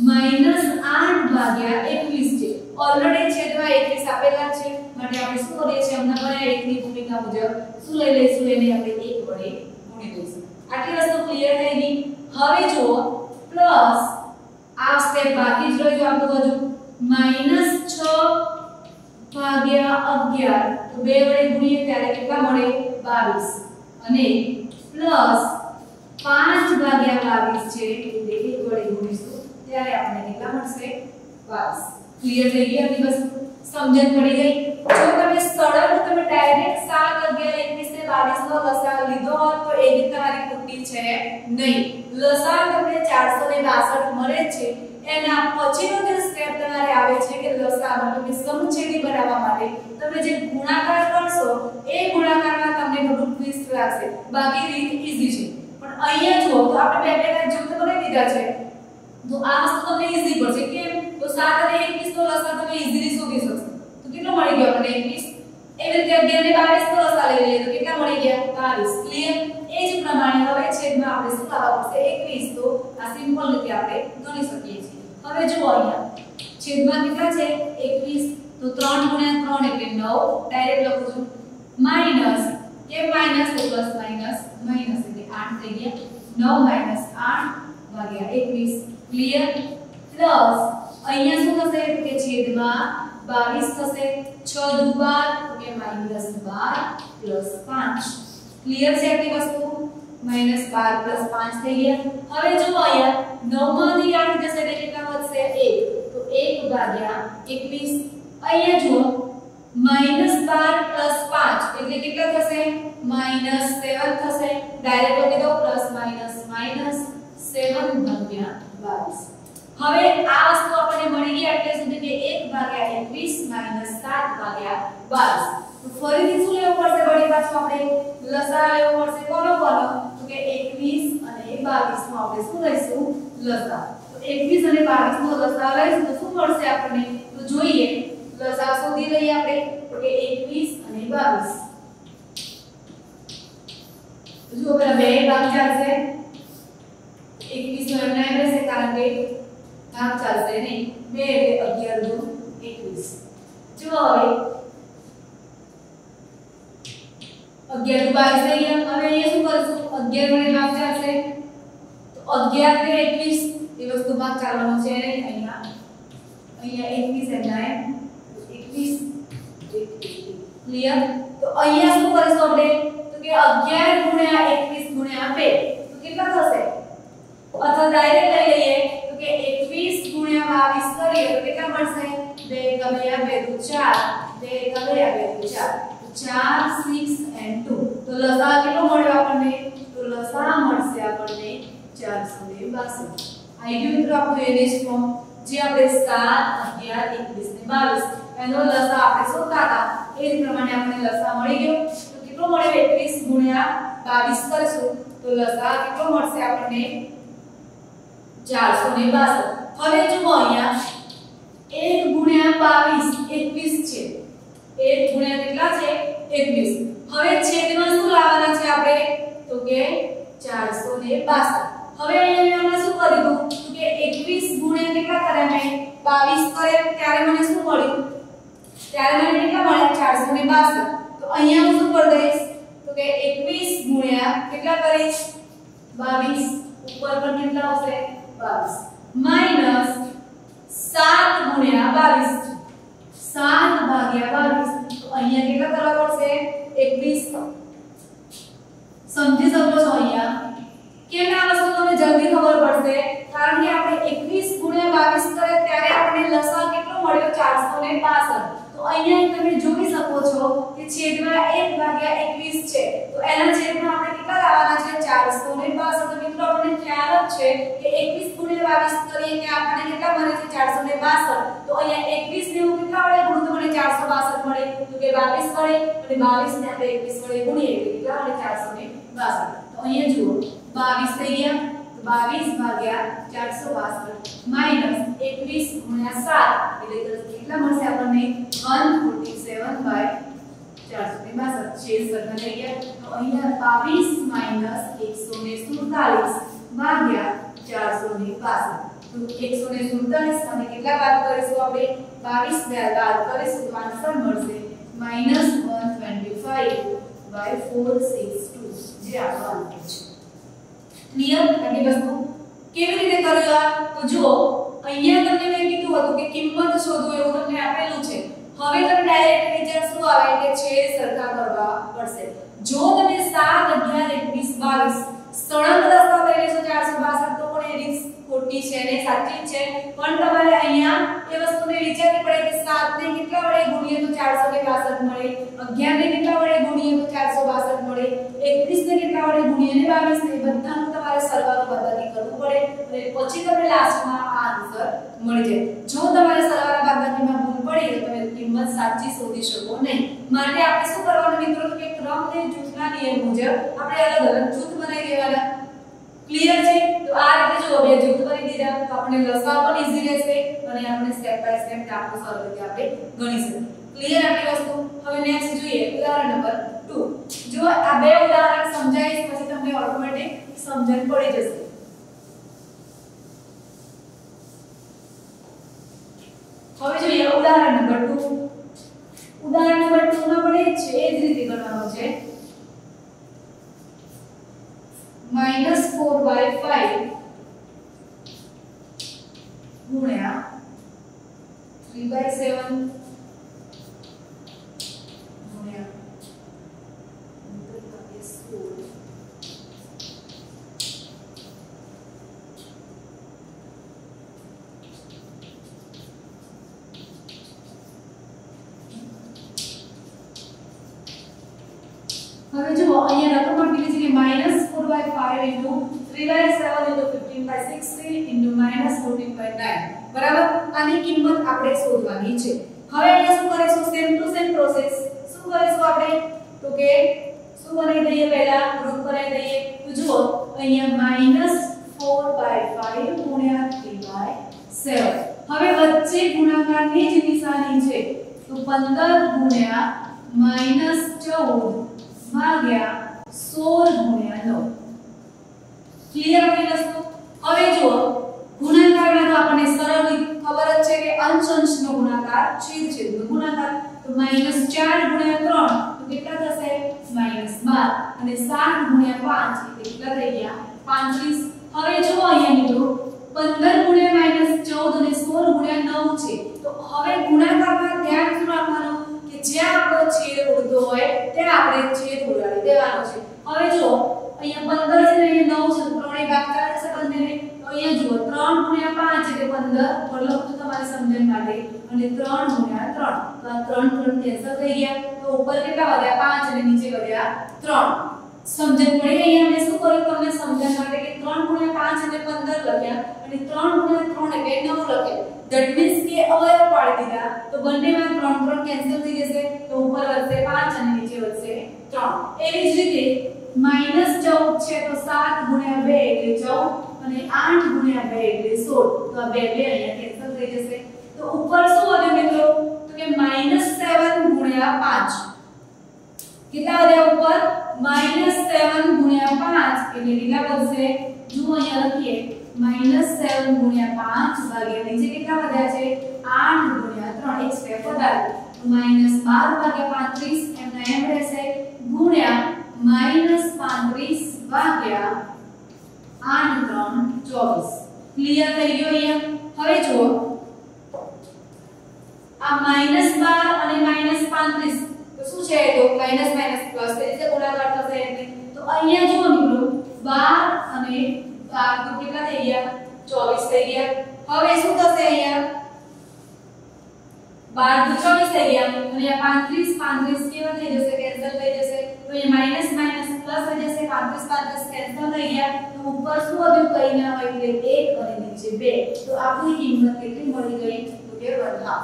-8/21 છે ઓલરેડી છેદમાં 21 આપેલા છે માટે આપણે શું કરીએ છીએ હમણાં પણ 1 ની ભૂમિકા મુજબ શું લઈ લઈશું એને આપણે 1 વડે ગુણી દઈશું આટલી વસ્તુ ક્લિયર થઈ ગઈ હવે જુઓ પ્લસ આ સ્ટેપ બાકી જ રહ્યો આપણું હજુ -6/11 તો 2 વડે ગુણીએ ત્યારે કેટલા મળે 22 અને પ્લસ 5/22 છે એટલે 1 વડે ગુણીશું ત્યારે આપણને કેટલા મળશે 22 ક્લિયર થઈ ગઈ આટલી વસ્તુ સમજણ પડી ગઈ જો તમે સળંગ તમે ડાયરેક્ટ 7 11 21 ને 22 નો લસા લીધો હોત તો એ રીત તમારી ખોટી છે નહીં લસા તમને 462 મળે છે એના પછીનો જે સ્ટેપ તમારે આવે છે કે લસા મતલબ કે સમછેદી બનાવવા માટે તમે જે ગુણાકાર કરશો એ ગુણાકારમાં તમને થોડું ટ્વિસ્ટ લાગશે બાકી રીત ઈઝી છે પણ અહીંયા જુઓ તો આપણે બે બે જૂથ બનાવી દીધા છે તો આ વસ્તુ તમને ઈઝી પડશે કેમ તો 7 અને 21 નો લસા તમે ઈઝીલી શોધી શકશો તો કેટલો મળી ગયો આપણે 21 એવી રીતે 11 અને 22 નો લસા લઈ લઈએ તો કેટલા મળી ગયા 22 ક્લિયર એ જ પ્રમાણે હવે છેદમાં આપણે શું લાવવા પડશે 21 તો આ સિમ્પલ રીતે આપણે ગણી શકીએ છીએ હવે જુઓ અહીંયા છેદમાં કેટલા છે 21 તો 3 ગુણ્યા 3 એટલે 9 ડાયરેક્ટ લખું છું માઈનસ કે માઈનસ તો પ્લસ માઈનસ માઈનસ એટલે 8 થઈ ગયા 9 8/21 ક્લિયર પ્લસ અહીંયા શું થશે કે છેદમાં 22 થશે 6 દુ 12 તો કે -12 + 5 ક્લિયર છે આટલી વસ્તુ -12 + 5 થઈ ગયા હવે જો અહીંયા 9 માંથી 8 જશે એટલે કેટલા વધશે 1 તો 1/21 અહીંયા જો -12 + 5 એટલે કેટલા થશે -7 થશે ડાયરેક્ટ લખી દો પ્લસ માઈનસ માઈનસ 7/22 હવે આ વસ્તુ આપણને મળી ગઈ એટલે સુધી કે 1/21 - 7/22 તો ફરીથી શું લેવું પડશે વળી પાછું આપણે લસા લેવો પડશે કોનો કોનો તો કે 21 અને 22 નો આપણે શું લઈશું લસા તો 21 અને 22 નો લસા લઈશું તો શું મળશે આપણને તો જોઈએ લસા શોધી લઈએ આપણે તો કે 21 અને 22 જો પેલા બે ભાગ ચાલશે 21 નો એમના એમ રહેશે કારણ કે ભાગ ચાલશે નહીં 2 એટલે 11 દુ 21 જો હવે 11 દુ 22 થઈ ગયા હવે અહીંયા શું કરશું 11 વડે ભાગ ચાલશે તો 11 ને 21 એ વસ્તુ ભાગ ચાલવાનો છે નહીં અહીંયા 21 એમના એમ 21 ક્લિયર તો અહીંયા શું કરીશું આપણે તો કે 11 ગુણ્યા 21 ગુણ્યા 2 તો કેટલા થશે અથવા ડાયરેક્ટ લઈ લઈએ તો કે 21 ગુણ્યા 22 કરીએ તો કેટલા મળશે 2 ગમ્યા 2 તો 4 2 ગમ્યા 2 તો 4 6 and 2 તો લસા કેટલો મળ્યો આપણને તો લસા મળશે આપણને 462 આઈ ગયું મિત્રો આપણું એનેજ ફોર્મ જે આપણે 7 11 21 ને 22 એનો લસા આપણે શોધતા હતા એ જ પ્રમાણે આપણને લસા મળી ગયો તો કેટલો મળ્યો 21 ગુણ્યા 22 કરશું તો લસા કેટલો મળશે આપણને 462 હવે જુઓ અહીંયા 1 ગુણ્યા 22 21 છે 1 ગુણ્યા કેટલા છે 21 હવે છેદમાં શું લાવવાના છે આપણે તો કે 462 હવે અહીંયા મેં શું કર્યું તો કે 21 ગુણ્યા કેટલા કર્યા મેં 22 કર્યા ત્યારે મને શું મળ્યું ત્યારે મને કેટલા મળ્યા 462 તો અહીંયા હું શું કરી દઈશ તો तो કે 21 ગુણ્યા કેટલા કરીશ 22 ઉપર પણ કેટલા આવશે 22 માઈનસ 7 ગુણ્યા 22 7 ભાગ્યા 22 તો અહીંયા કેટલા કરવા પડશે 21 સમજી શકો છો અહીંયા કેમ આ વસ્તુ તમને જલ્દી ખબર પડશે કારણ કે આપણે 21 ગુણ્યા 22 કરે ત્યારે આપણને લસા કેટલો મળ્યો 462 તો અહીંયા તમે જોઈ શકો છો કે છેદમાં 1 ભાગ્યા 21 છે તો એના છેદમાં આપણે કેટલા લાવવાના છે 462 તો મિત્રો આપણને ખ્યાલ જ છે કે 21 ગુણ્યા 22 કરીએ કે આપણને કેટલા મળે છે 462 તો અહીંયા 21 ને હું કેટલા વડે ગુણું તો મને 462 મળે તો કે 22 વડે અને 22 ને આપણે 21 વડે ગુણીએ એટલે કેટલા મળે 462 તો અહીંયા જુઓ 22 થઈ ગયા 22 ભાગ્યા 462 માઈનસ 21 ગુણ્યા 7 એટલે કેટલા મળશે આપણને 147 બાય 462 છેદ સરખા થઈ ગયા તો અહીંયા 22 માઈનસ 147 ભાગ્યા 462 તો 147 અને કેટલા બાદ કરીશું આપણે 22 બાદ કરીશું તો આન્સર મળશે -125 બાય 462 જે આપણો આન્સર છે ક્લિયર આટલી વસ્તુ કેવી રીતે કર્યું તો જુઓ અહીંયા તમને મેં કીધું હતું કે કિંમત શોધો એવું તમને આપેલું છે હવે તમે ડાયરેક્ટ વિચાર શું આવે કે છેદ સરખા કરવા પડશે જો તમે 7 11 21 22 સળંગ રસ્તા લઈ લેશો 462 તો પણ એ રીત ખોટી છે ને સાચી છે પણ તમારે અહીંયા એ વસ્તુને વિચારવી પડે કે 7 ને કેટલા વડે ગુણીએ તો 462 મળે 11 ને કેટલા વડે ગુણીએ તો 462 મળે 21 ને કેટલા વડે ગુણીએ ને 22 ને બધાનું તમારે સરવાળો બાદબાકી કરવું પડે અને પછી તમને લાસ્ટમાં આ આન્સર મળી જાય જો તમારે સરવાળા બાદબાકીમાં ભૂલ પડી તો તમે કિંમત સાચી શોધી શકો નહીં માટે આપણે શું કરવાનું મિત્રો કે ક્રમ ને જૂથના નિયમ મુજબ આપણે અલગ અલગ જૂથ બનાવી દેવાના ક્લિયર છે તો આ રીતે જો બે જૂથ કરી દીધા તો આપણે લસા પણ ઈઝી રહેશે અને આપણે સ્ટેપ બાય સ્ટેપ દાખલો સરળ રીતે આપણે ગણી શકીએ ક્લિયર આટલી વસ્તુ હવે નેક્સ્ટ જોઈએ ઉદાહરણ નંબર 2 જો આ બે ઉદાહરણ સમજાઈશ પછી તમને ઓટોમેટિક સમજણ પડી જશે હવે જોઈએ ઉદાહરણ નંબર 2 ઉદાહરણ નંબર 2 માં પણ એ જ રીતે ગણવાનું છે -4/5 ગુણ્યા 3/7 ગુણ્યા 16 હવે જો અહીંયા રકમ આપેલી છે કે -4/5 into 3/7 into 15/60 into -14/9 બરાબર આની કિંમત આપણે શોધવાની છે હવે અહીંયા શું કરીશું સેમ ટુ સેમ પ્રોસેસ શું કરીશું આપણે તો કે શું બનાવી દઈએ પહેલા ગ્રુપ બનાવી દઈએ તો જુઓ અહીંયા -4/5 ગુણ્યા 3/7 હવે વચ્ચે ગુણાકારની જ નિશાની છે તો 15 ગુણ્યા -14 ભાગ્યા 16 ગુણ્યા 9 ક્લિયર આપણી વસ્તુ હવે જુઓ ગુણાકારમાં તો આપણને સરળ ખબર જ છે કે અંશ અંશનો ગુણાકાર છેદ છેદનો ગુણાકાર તો -4 ગુણ્યા 3 તો કેટલા થશે -12 અને 7 ગુણ્યા 5 એટલે કેટલા થઈ ગયા 35 હવે જુઓ અહીંયા મિત્રો 15 ગુણ્યા -14 અને 16 ગુણ્યા 9 છે તો હવે ગુણાકારમાં ધ્યાન શું રાખવાનું કે જ્યાં આપણો છેદ ઉડતો હોય ત્યાં આપણે છેદ ઉડાડી દેવાનો છે હવે જુઓ અહીંયા 15 છે ને 9 છે ત્રણેય ભાગ ચાલે છે બંનેને તો અહીંયા જુઓ 3 ગુણ્યા 5 એટલે 15 પર લખું તમારી સમજણ માટે અને 3 ગુણ્યા 3 તો આ 3 કેન્સલ થઈ ગયા તો ઉપર કેટલા વધ્યા 5 અને નીચે વધ્યા 3 સમજણ પડી અહીંયા મેં શું કર્યું તમને સમજણ માટે કે 3 ગુણ્યા 5 એટલે 15 લખ્યા અને 3 ગુણ્યા 3 એટલે 9 લખ્યા ધેટ મીન્સ કે અવયવ પાડી દીધા તો બંનેમાં 3 કેન્સલ થઈ જશે તો ઉપર વધશે 5 અને નીચે વધશે 3 એવી જ રીતે -14 છે તો 7 ગુણ્યા 2 એટલે 14 અને 8 ગુણ્યા 2 એટલે 16 તો આ 2 અહીંયા કેન્સલ થઈ જશે તો ઉપર શું વધ્યું મિત્રો તો કે -7 ગુણ્યા 5 કેટલા વધ્યા ઉપર -7 ગુણ્યા 5 એટલે કેટલા વધશે જુઓ અહીંયા લખીએ -7 ગુણ્યા 5 ભાગ્યા નીચે કેટલા વધ્યા છે 8 ગુણ્યા 3 એક સ્ટેપ વધારે -12 ભાગ્યા 35 એમના એમ રહેશે ગુણ્યા ભાગ્યા 8 3 24 ક્લિયર થઈ ગયો અહીંયા હવે જુઓ આ -12 અને -35 તો શું છે તો માઈનસ માઈનસ પ્લસ એ રીતે ગુણાકાર થશે એટલે તો અહીંયા જુઓ મિત્રો 12 અને 12 તો કેટલા થઈ ગયા 24 થઈ ગયા હવે શું થશે અહીંયા 12 તો 24 થઈ ગયા અને આ 35 કેવા થઈ જશે કેન્સલ થઈ જશે તો અહીંયા માઈનસ માઈનસ પ્લસ થઈ જશે 35 કેન્સલ થઈ ગયા તો ઉપર શું વધ્યું કઈ ના હોય એટલે 1 અને નીચે 2 તો આપણી કિંમત કેટલી મળી ગઈ તો કે 1/2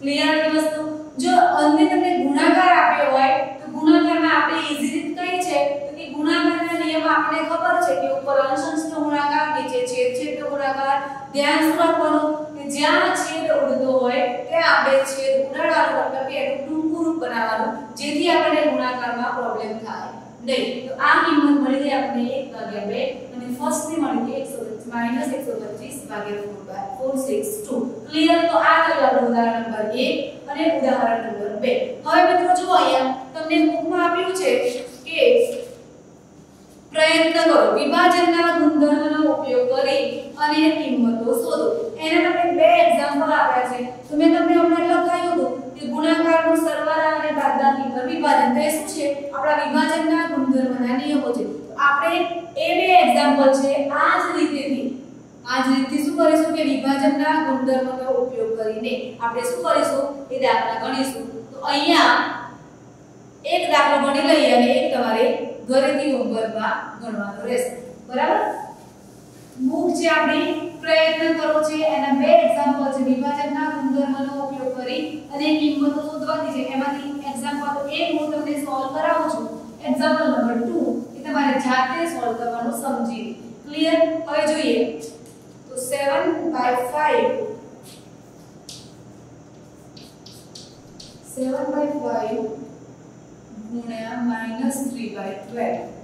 ક્લિયર છે વસ્તુ જો અંતે તમને ગુણાકાર આપ્યો હોય તો ગુણાકારમાં આપણે ઈઝી રીત કઈ છે તો કે ગુણાકારના નિયમ આપણને ખબર છે કે ઉપર અંશ અંશનો ગુણાકાર નીચે છેદ છેદનો ગુણાકાર ધ્યાન રાખવાનું કે જ્યાં છેદ ઉડતો હોય ત્યાં આપણે છેદ ઉડાડવાનો મતલબ કે એનું ટૂંકું રૂપ બનાવવાનું જેથી આપણને ગુણાકારમાં પ્રોબ્લેમ થાય નહીં તો આ કિંમત મળી ગઈ આપણે 1/2 અને ફર્સ્ટ ની મળી ગઈ -125/4/462 ક્લિયર તો આ થયું આપણું ઉદાહરણ નંબર 1 અને ઉદાહરણ નંબર 2 હવે મિત્રો જુઓ અહીંયા તમને બુકમાં આપ્યું છે કે પ્રયત્ન કરો વિભાજનના ગુણધર્મનો ઉપયોગ કરી અને કિંમતો શોધો એના તમને બે એક્ઝામ્પલ આપ્યા છે તો મેં તમને હમણાં લખાયું હતું કે ગુણાકારનો સરવાળા અને બાદબાકી પર વિભાજન તો એ શું છે આપણા વિભાજનના ગુણધર્મના નિયમો છે તો આપણે એ બે એક્ઝામ્પલ છે આ જ રીતેથી શું કરીશું કે વિભાજનના ગુણધર્મનો ઉપયોગ કરીને આપણે શું કરીશું એ દાખલા ગણીશું તો અહીંયા એક દાખલો ગણી લઈએ અને એક તમારે ઘરેથી હોમવર્કમાં ગણવાનો રહેશે બરાબર બુક જે આપણે પ્રયત્ન કરો છે એના બે એક્ઝામ્પલ છે વિભાજનના ગુણધર્મનો ઉપયોગ કરી અને કિંમતો શોધવાની છે એમાંથી એક્ઝામ્પલ 1 હું તમને સોલ્વ કરાવું છું એક્ઝામ્પલ નંબર 2 એ તમારે જાતે સોલ્વ કરવાનું સમજી ક્લિયર હવે જોઈએ તો 7/5 ગુણ્યા -3/12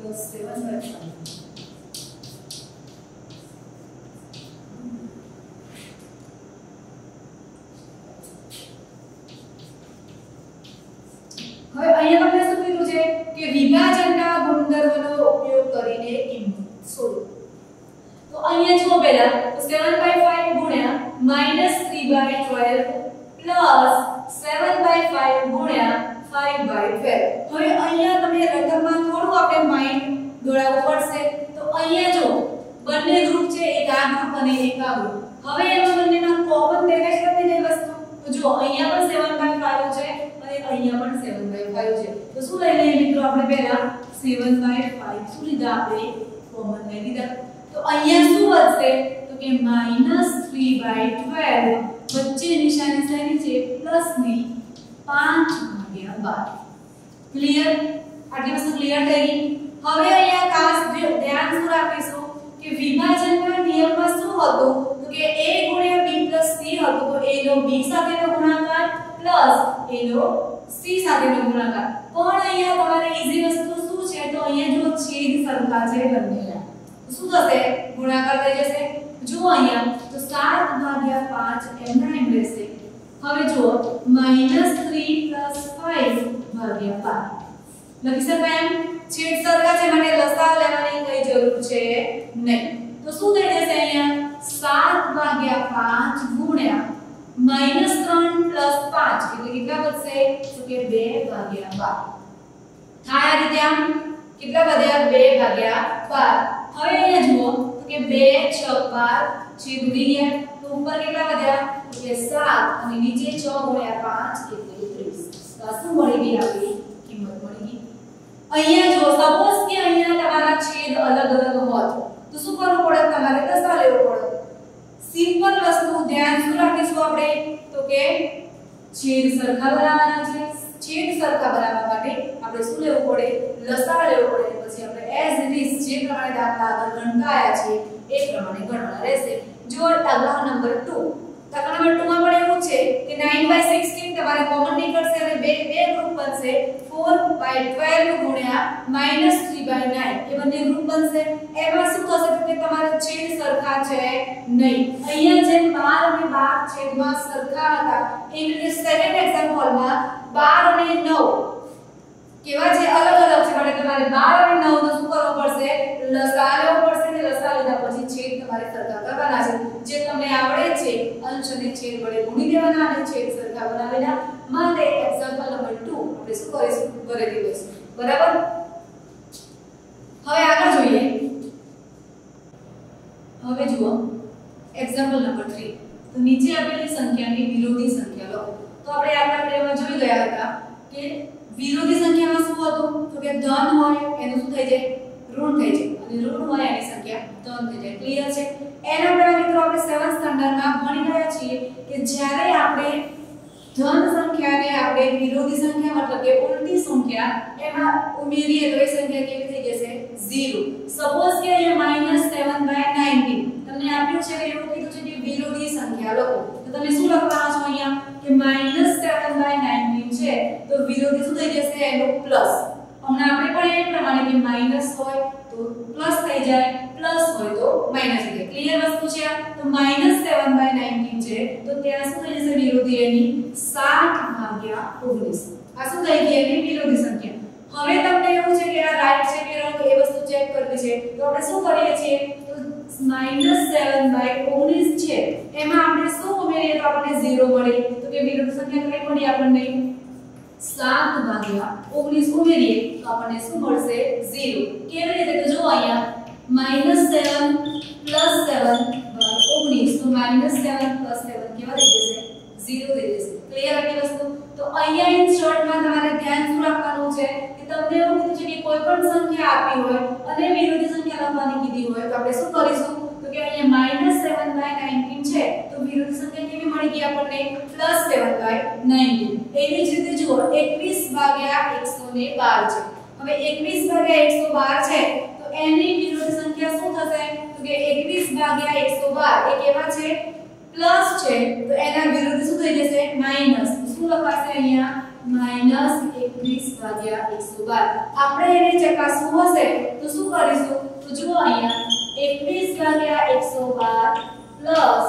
plus 7/5 હવે અહીંયા તમને શું કીધું છે કે વિભાજનના ગુણધર્મનો ઉપયોગ કરીને કિંમત શોધો તો અહીંયા જુઓ પહેલા તો 7/5 ગુણ્યા -3/12 પ્લસ 7/5 ગુણ્યા 5/12 હવે અહીંયા તમે રકમમાં થોડું આપણે માઇન્ડ દોડાવવું પડશે તો અહીંયા જો બંને ગ્રુપ છે એક આ ગ્રુપ અને એક આ ગ્રુપ હવે એમાં બંનેમાં કોમન દેખાય છે બધી વસ્તુ તો જો અહીંયા પણ 7/5 છે અને અહીંયા પણ 7/5 છે તો શું લઈ લઈએ મિત્રો આપણે પહેલા 7/5 શું લીધા આપણે કોમન લઈ લીધા તો અહીંયા શું વધશે તો કે -3/12 વચ્ચે નિશાની શેની છે પ્લસ ની 5/12 ક્લિયર આટલી વસ્તુ ક્લિયર થઈ ગઈ હવે અહીંયા ખાસ ધ્યાન શું રાખીશું કે વિભાજનના નિયમમાં શું હતું તો કે a ગુણ્યા b પ્લસ c હતું તો a નો b સાથેનો ગુણાકાર પ્લસ a નો c સાથેનો ગુણાકાર પણ અહીંયા તમારે ઈઝી વસ્તુ શું છે તો અહીંયા જો છેદ સરખા છે બંનેના શું થશે ગુણાકાર થઈ જશે જુઓ અહીંયા તો 7/5 એમના એમ રહેશે હવે જુઓ -3 + 5/12 લખી શકાય એમ છેદ સરખા છે માટે લસાઅ લેવાની કઈ જરૂર છે નહીં તો શું થઈ જશે અહીંયા 7/5 ગુણ્યા -3 + 5 એટલે કેટલા વધશે તો કે 2/12 થાય આ રીતે આમ કેટલા વધ્યા 2/12 હવે અહીંયા જુઓ તો કે 2 6 12 છેદ ઉડી ગયા તો ઉપર કેટલા વધ્યા તો કે 7 અને નીચે 6 ગુણ્યા 5 એટલે 30 તો શું મળી ગઈ આપણી કિંમત મળી ગઈ અહીંયા જો સપોઝ કે અહીંયા તમારા છેદ અલગ અલગ હોત તો શું કરવું પડે તમારે દસા લેવો પડે સિમ્પલ વસ્તુ ધ્યાન શું રાખીશું આપણે તો કે છેદ સરખા બનાવવાના છે છેદ સરખા બનાવવા માટે આપણે શું લેવું પડે લસાઅ લેવો પડે પછી આપણે એઝ ઇટ ઇઝ જે પ્રમાણે દાખલા આગળ ગણતા આવ્યા છે એ પ્રમાણે ગણવાના રહેશે જો દાખલા નંબર 2 દાખલા નંબર 2 માં પણ એવું છે કે 9/16 તમારે કોમન નીકળશે અને બે ગ્રુપ બનશે 4/12 ગુણ્યા -3/9 એ બંને ગ્રુપ બનશે. એમાં શું થશે તો કે તમારા છેદ સરખા છે નહીં. અહીંયા જે 12 અને 12 છેદમાં સરખા હતા એ રીતે સેકન્ડ એક્ઝામ્પલમાં 12 અને 9 કેવા છે અલગ અલગ છે માટે તમારે 12 અને 9 નો શું કરવો પડશે લસા લેવો પડશે અને લસા લીધા પછી છેદ તમારે સરખા કરવાના છે. જે તમને આવડે છે અંશ અને છેદ વડે ગુણી દેવાના અને છેદ સરખા બનાવીના. માટે એક્ઝામ્પલ નંબર 2 આપણે શું કરીશું ઘરેથી લઈશું. બરાબર. હવે આગળ જોઈએ. હવે જુઓ એક્ઝામ્પલ નંબર 3. તો નીચે આપેલી સંખ્યાની વિરોધી સંખ્યા લો. તો આપણે આગલા વિડિયોમાં જોઈ ગયા હતા કે વિરોધી સંખ્યામાં શું હતું તો કે ધન હોય એનું શું થઈ જાય ઋણ થઈ જાય અને ઋણ હોય એની સંખ્યા ધન થઈ જાય. ક્લિયર છે. એના પહેલા મિત્રો આપણે 7th સ્ટાન્ડર્ડમાં ભણી ગયા છીએ કે જ્યારે આપણે ધન સંખ્યાને આપણે વિરોધી સંખ્યા મતલબ કે ઉલટી સંખ્યા એમાં ઉમેરીએ તો એ સંખ્યા કેવી થઈ જશે 0. સપોઝ કે અહીંયા -7/19 તમને આપ્યું છે કે એવું કીધું છે કે વિરોધી સંખ્યા લખો. તો તમે શું લખવાના છો અહીંયા કે -7/19 છે તો વિરોધી શું થઈ જશે એનો પ્લસ. હમણાં આપણે પણ એ પ્રમાણે કે માઈનસ હોય તો પ્લસ થઈ જાય પ્લસ હોય તો માઈનસ થઈ જાય. ક્લિયર વસ્તુ છે આ. તો -7/19 છે તો ત્યાં શું થઈ જશે વિરોધી એની 60/19. આ શું થઈ ગઈ એની વિરોધી સંખ્યા. હવે તમને એવું છે કે આ રાઈટ છે કે રોંગ એ વસ્તુ ચેક કરવી છે તો આપણે શું કરીએ છીએ તો -7/19 છે એમાં આપણે શું ઉમેરીએ તો આપણને 0 મળે. તો કે વિરોધી સંખ્યા કઈ મળી આપણને 7/19 ઉમેરીએ તો આપણને શું મળશે 0. કેવી રીતે તો જો અહીંયા -7 + 7/19 તો -7 + 7 કેવા થઈ જશે 0 થઈ જશે. ક્લિયર આટલી વસ્તુ. તો અહીંયા ઇન શોર્ટમાં તમારે ધ્યાન શું રાખવાનું છે કે તમને એવું કીધું છે કે કોઈ પણ સંખ્યા આપી હોય અને વિરોધી સંખ્યા લખવાની કીધી હોય તો આપણે શું કરીશું તો કે અહીંયા -7/19 છે તો વિરોધી સંખ્યા કેવી મળી ગઈ આપણને +7/19. એવી જ રીતે જુઓ 21/112 છે. હવે 21/112 છે તો એની વિરોધી સંખ્યા શું થશે તો કે 21/112 એ કેવા છે પ્લસ છે તો એના વિરુદ્ધ શું થઈ જશે માઈનસ. શું લખાશે અહીંયા -21/112. આપણે એને ચકાસવું હશે તો શું કરીશું તો જુઓ અહીંયા 21/112 પ્લસ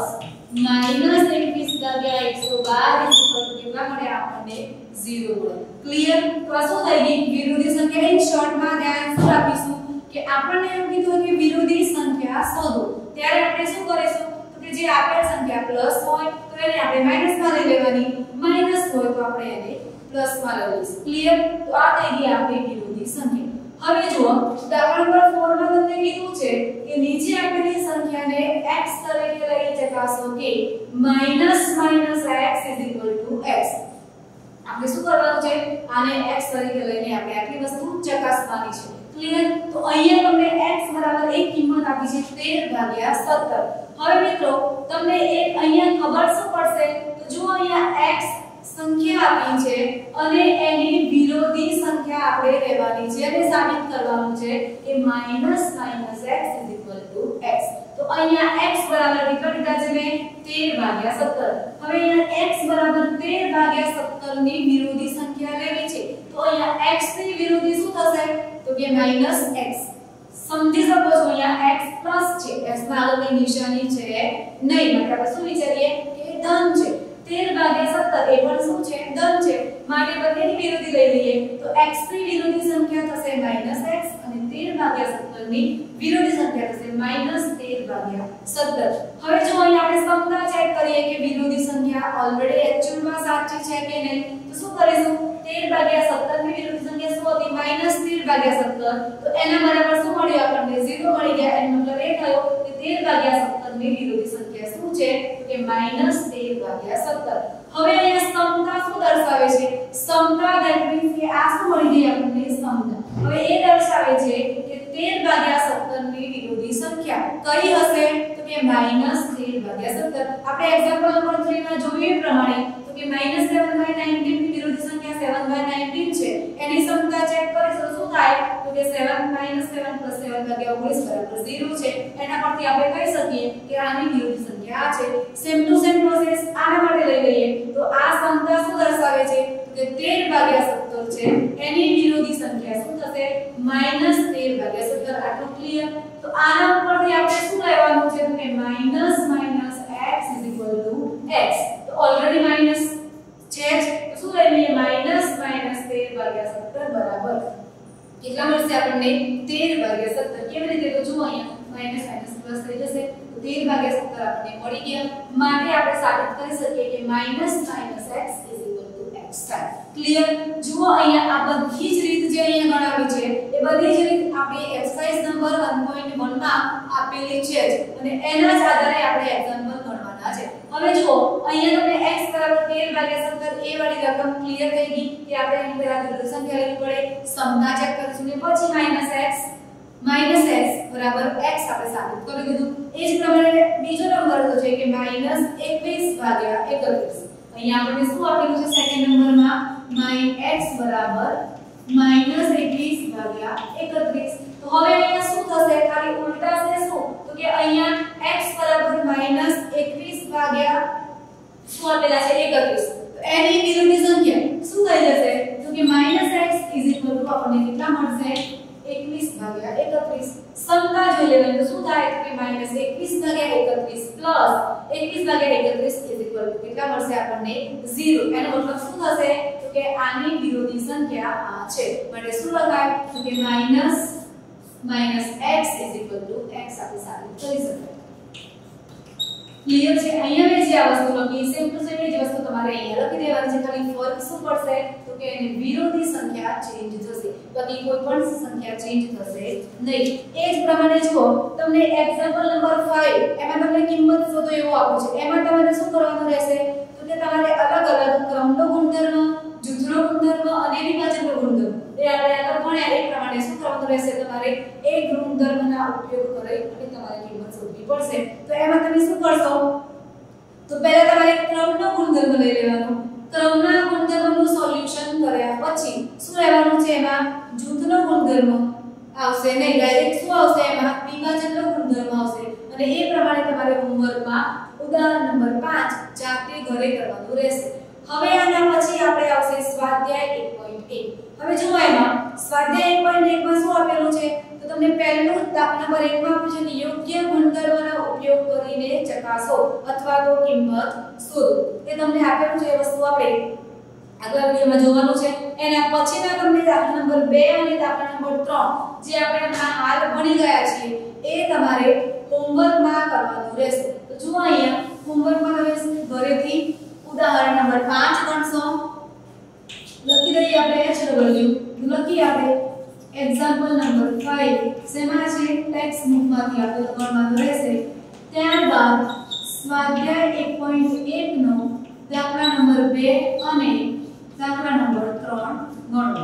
-21/112 કેટલા મળે આપણને 0 મળે. ક્લિયર. તો આ શું થઈ ગઈ વિરોધી સંખ્યા. ઇન શોર્ટમાં ધ્યાન શું રાખીશું કે આપણને એવું કીધું કે વિરોધી સંખ્યા શોધો ત્યારે આપણે શું કરીશું કે જે આપેલ સંખ્યા પ્લસ હોય તો એને આપણે માઈનસમાં લઈ લેવાની, માઈનસ હોય તો આપણે એને પ્લસમાં લઈ લઈશું. ક્લિયર. તો આ થઈ ગઈ આપણી વિરોધી સંખ્યા. હવે જુઓ ઉદાહરણ નંબર 4 માં તમને કીધું છે કે નીચે આપેલી સંખ્યાને x તરીકે લઈ ચકાસો કે -x x. આપણે શું કરવાનું છે આને x તરીકે લઈને આપણે આટલી વસ્તુ ચકાસવાની છે. ક્લિયર. તો અહીંયા તમને x બરાબર એક કિંમત આપી છે 13/17. હવે મિત્રો તમને એક અહીંયા ખબર શું પડશે તો જો અહીંયા x સંખ્યા આપી છે અને એની વિરોધી સંખ્યા આપણે લેવાની છે અને સાબિત કરવાનું છે કે -x x. તો અહીંયા x બરાબર કેટલા લીધા છે મેં 13/17. હવે અહીંયા x બરાબર 13/17 ની વિરોધી સંખ્યા લેવી છે તો અહીંયા x ની વિરોધી શું થશે તો કે -x. સમજી શકો છો અહીંયા x પ્લસ છે x ના આગળની નિશાની છે નહીં માટે આપણે શું વિચારીએ કે ધન છે. 13/17 એ પણ શું છે ધન છે માટે બંનેની વિરોધી લઈ લઈએ તો x ની વિરોધી સંખ્યા થશે -x અને 13/17 ની વિરોધી સંખ્યા થશે -13/17. હવે જો અહીંયા આપણે સમતા ચેક કરીએ કે વિરોધી સંખ્યા ઓલરેડી એક્ચ્યુઅલમાં સાચી છે કે નહીં તો શું કરીશું 13/17 ની વિરોધી સંખ્યા શું હતી -13/17 તો એના બરાબર શું મળ્યું આપણને 0 મળી ગયા. એનો મતલબ એ થયો કે 13/17 ની વિરોધી સંખ્યા શું છે તો કે -13/17. હવે અહીંયા સમતા શું દર્શાવે છે સમતા ધેટ મીન્સ કે આ શું મળી ગઈ આપણને સમતા. હવે એ દર્શાવે છે કે 13/17 ની વિરોધી સંખ્યા કઈ હશે તો કે -13/17. આપણે એક્ઝામ્પલ નંબર 3 માં જોયું પ્રમાણે તો કે -7/19 ની વિરોધી સંખ્યા 7/19 છે. એની સમતા ચેક કરીશું શું થાય તો કે 7 - 7 + 7/19 = 0 છે. એના પરથી આપણે કહી શકીએ કે આની વિરોધી સંખ્યા આ છે. સેમ ટુ સેમ પ્રોસેસ આના માટે લઈ લઈએ જોઈએ તો આ સમતા શું દર્શાવે છે કે 13/17 છે એની વિરોધી સંખ્યા શું થશે -13/17 આટલું ક્લિયર તો આના ઉપરથી આપણે શું લેવાનું છે તો કે x x તો ઓલરેડી માઈનસ છે તો શું લઈ લઈએ -13/17 બરાબર કેટલા મળશે આપણને 13/17 કેવી રીતે તો જુઓ અહીંયા માઈનસ માઈનસ પ્લસ થઈ જશે તો 13/17 આપણને મળી ગયા માટે આપણે સાબિત કરી શકીએ કે -x x થાય ક્લિયર જુઓ અહીંયા આ બધી જ રીત જે અહીંયા ગણાવી છે એ બધી જ રીત આપણી એક્સરસાઇઝ નંબર 1.1 માં આપેલી છે અને એના જ આધારે આપણે એક્ઝામ્પલ ગણવાના છે હવે જુઓ અહીંયા તમને x 13/17 એ વાળી રકમ ક્લિયર થઈ ગઈ કે આપણે એની પહેલા વિરુદ્ધ સંખ્યા લેવી પડે સમતા ચેક કરીશું ને પછી x બરાબર x આપણે સાબિત કરી દીધું એ જ પ્રમાણે બીજો નંબર તો છે કે -21/31 અહીંયા આપણે શું આપેલું છે સેકન્ડ નંબરમાં x બરાબર -21/31 તો હવે અહીંયા શું થશે ખાલી ઉલટાશે શું તો કે અહીંયા x બરાબર -21/31 શું આપેલા છે 31 તો એની વિરુદ્ધ સંખ્યા શું થઈ જશે તો કે -x આપણને કેટલા મળશે 21/31 સમતા જોઈ લેવાનું તો શું થાય તો કે -21/31 + 21/31 કેટલા મળશે આપણને 0 એનો મતલબ શું થશે તો કે આની વિરોધી સંખ્યા આ છે માટે શું લખાય તો કે -x x આપણે સાબિત કરી શકાય ક્લિયર છે અહીંયા મેં જે આ વસ્તુ લખી સેમ ટુ સેમ એ જ વસ્તુ તમારે અહીંયા લખી દેવાની છે ખાલી ફરક શું પડશે તો કે એની વિરોધી સંખ્યા ચેન્જ થશે બાકી કોઈ પણ સંખ્યા ચેન્જ થશે નહીં એ જ પ્રમાણે જુઓ તમને એક્ઝામ્પલ નંબર 5 એમાં તમને કિંમત શોધો એવું આપ્યું છે એમાં તમારે શું કરવાનું રહેશે તો કે તમારે અલગ અલગ ક્રમનો ગુણધર્મ જૂથનો ગુણધર્મ અને વિભાજનનો ગુણધર્મ એ આપણે આગળ ભણ્યા એ પ્રમાણે શું કરવાનું રહેશે તમારે એ ગુણધર્મના ઉપયોગ કરી અને તમારે કિંમત શોધવી પડશે તો એમાં તમે શું કરશો તો પહેલા તમારે ક્રમનો ગુણધર્મ લઈ લેવાનો ક્રમના ગુણધર્મનું સોલ્યુશન કર્યા પછી શું લેવાનું છે એમાં જૂથનો ગુણધર્મ આવશે નહીં ડાયરેક્ટ શું આવશે એમાં વિભાજનનો ગુણધર્મ આવશે અને એ પ્રમાણે તમારે હોમવર્કમાં ઉદાહરણ નંબર 5 જાતે ઘરે કરવાનું રહેશે હવે આના પછી આપણે આવશે સ્વાધ્યાય 1.1 હવે જુઓ એમાં સ્વાધ્યાય 1.1 માં શું આપેલું છે તો તમને પહેલું દાખલા નંબર 1 માં પૂછે કે યોગ્ય ગુણધર્મનો ઉપયોગ કરીને ચકાસો અથવા તો કિંમત શોધો એ તમને આપેલું છે એ વસ્તુ આપણે આગલા વિડિયોમાં જોવાનું છે એના પછીના તમને દાખલા નંબર 2 અને દાખલા નંબર 3 જે આપણે હમણાં હાલ ભણી ગયા છીએ એ તમારે હોમવર્કમાં કરવાનું રહેશે તો જુઓ અહીંયા હોમવર્કમાં તમે ઘરેથી ઉદાહરણ નંબર 5 ગણશો લખી દઈએ આપણે HW લખી આપણે એક્ઝામ્પલ નંબર 5 શેમાં છે ટેક્સ્ટ બુકમાંથી આપણે ગણવાનું રહેશે ત્યારબાદ સ્વાધ્યાય 1.1 નો દાખલા નંબર 2 અને દાખલા નંબર 3 ગણો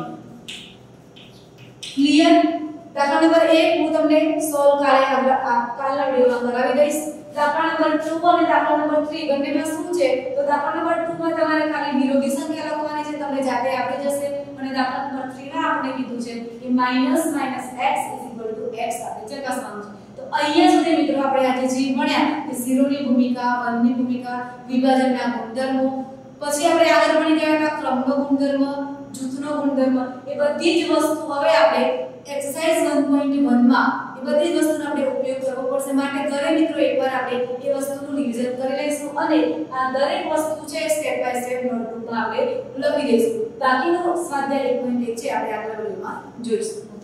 ક્લિયર દાખલા નંબર 1 હું તમને સોલ્વ કાલના વિડિયોમાં કરાવી દઈશ દાખલા નંબર 2 અને દાખલા નંબર 3 બંનેમાં શું છે તો દાખલા નંબર 2 માં તમારે ખાલી વિરોધી સંખ્યા લખવાની છે તમને જાતે આવડી જશે અને દાખલા નંબર 3 માં આપણે કીધું છે કે -x x સાથે ચકાસવાનું છે તો અહીંયા સુધી મિત્રો આપણે આજે જે ભણ્યા કે 0 ની ભૂમિકા 1 ની ભૂમિકા વિભાજનના ગુણધર્મો પછી આપણે આગળ ભણી ગયા હતા ક્રમનો ગુણધર્મ જૂથનો ગુણધર્મ એ બધી જ વસ્તુ હવે આપણે એક્સરસાઇઝ 1.1 માં એ બધી જ વસ્તુનો આપણે ઉપયોગ કરવો પડશે માટે ઘરે મિત્રો એકવાર આપણે એ વસ્તુનું રિવિઝન કરી લઈશું અને આ દરેક વસ્તુ છે સ્ટેપ બાય સ્ટેપ નોટબુકમાં આપણે લખી દઈશું બાકીનો સ્વાધ્યાય 1.1 છે આપણે આગળ વિડિયોમાં જોઈશું